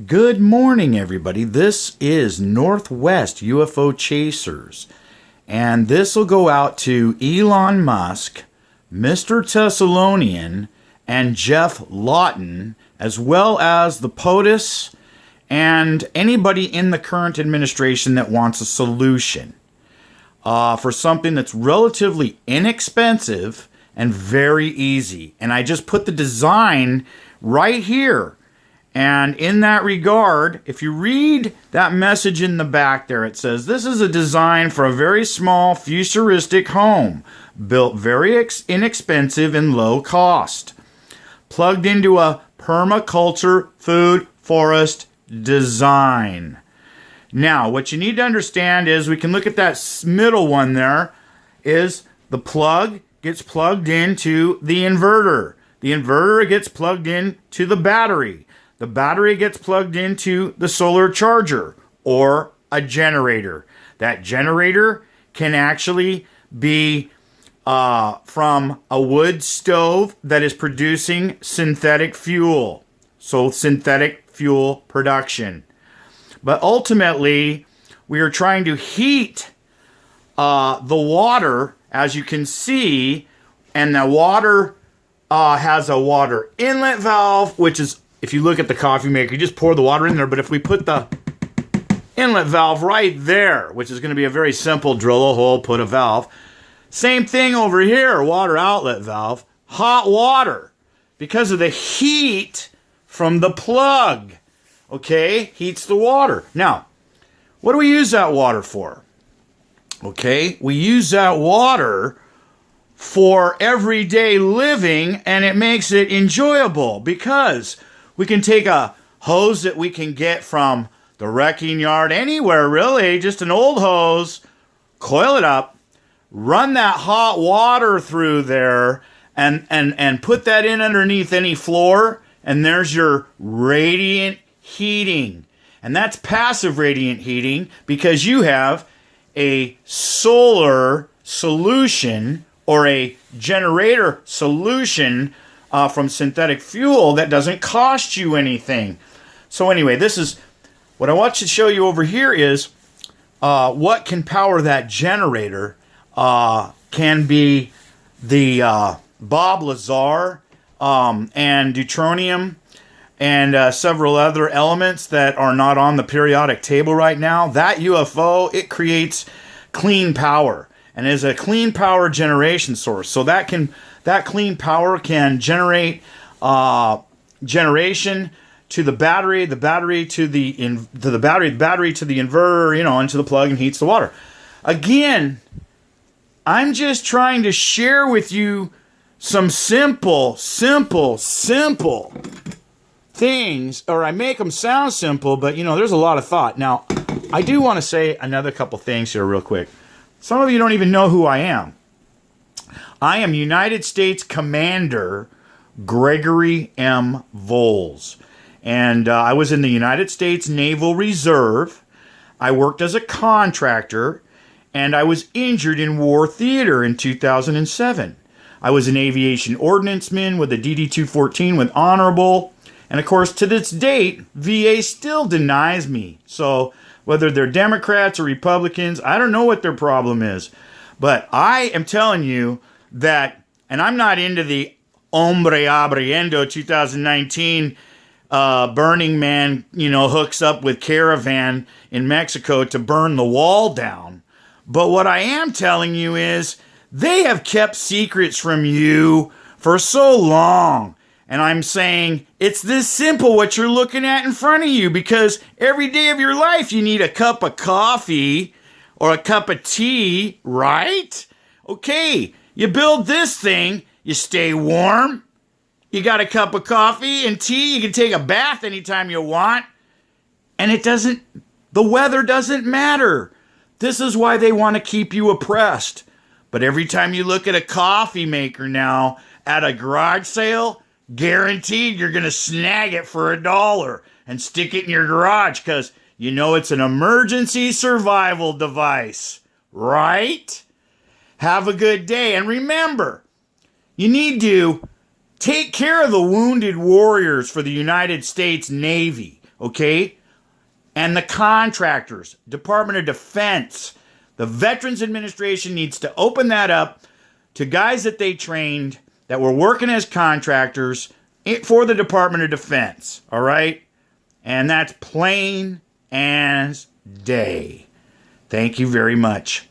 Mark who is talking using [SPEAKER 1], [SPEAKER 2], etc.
[SPEAKER 1] Good morning, everybody. This is Northwest UFO Chasers, and this will go out to Elon Musk, Mr. Thessalonian, and Jeff Lawton, as well as the POTUS and anybody in the current administration that wants a solution for something that's relatively inexpensive and very easy. And I just put the design right here. And in that regard, if you read that message in the back there, it says, this is a design for a very small futuristic home, built very inexpensive and low cost, plugged into a permaculture food forest design. Now, what you need to understand is, we can look at that middle one there, is the plug gets plugged into the inverter. The inverter gets plugged into the battery. The battery gets plugged into the solar charger or a generator. That generator can actually be from a wood stove that is producing synthetic fuel. So synthetic fuel production. But ultimately, we are trying to heat the water, as you can see, and the water has a water inlet valve, which is, if you look at the coffee maker, you just pour the water in there. But if we put the inlet valve right there, which is going to be a very simple, drill a hole, put a valve. Same thing over here, water outlet valve, hot water, because of the heat from the plug. Okay, heats the water. Now, what do we use that water for? Okay, we use that water for everyday living, and it makes it enjoyable because we can take a hose that we can get from the wrecking yard, anywhere really, just an old hose, coil it up, run that hot water through there, and put that in underneath any floor, and there's your radiant heating. And that's passive radiant heating because you have a solar solution or a generator solution from synthetic fuel that doesn't cost you anything. So anyway, this is what I want to show you over here is what can power that generator. Can be the Bob Lazar and deuterium and several other elements that are not on the periodic table right now. That UFO, it creates clean power and is a clean power generation source. So that clean power can generate generation to the battery to the battery to the inverter, into the plug, and heats the water. Again, I'm just trying to share with you some simple things, or I make them sound simple, but there's a lot of thought. Now, I do want to say another couple things here real quick. Some of you don't even know who I am. I am United States Commander Gregory M. Voles. And I was in the United States Naval Reserve. I worked as a contractor, and I was injured in war theater in 2007. I was an aviation ordnanceman with a DD-214 with honorable. And of course, to this date, VA still denies me. So whether they're Democrats or Republicans, I don't know what their problem is. But I am telling you that, and I'm not into the hombre, abriendo 2019 Burning Man, hooks up with Caravan in Mexico to burn the wall down. But what I am telling you is they have kept secrets from you for so long. And I'm saying it's this simple what you're looking at in front of you, because every day of your life you need a cup of coffee or a cup of tea, right? Okay, you build this thing, you stay warm, you got a cup of coffee and tea, you can take a bath anytime you want, and the weather doesn't matter. This is why they want to keep you oppressed. But every time you look at a coffee maker now at a garage sale, guaranteed you're going to snag it for $1 and stick it in your garage because it's an emergency survival device, right? Have a good day. And remember, you need to take care of the wounded warriors for the United States Navy. okay? And the contractors, Department of Defense, the Veterans Administration needs to open that up to guys that they trained that were working as contractors for the Department of Defense, all right? And that's plain as day. Thank you very much.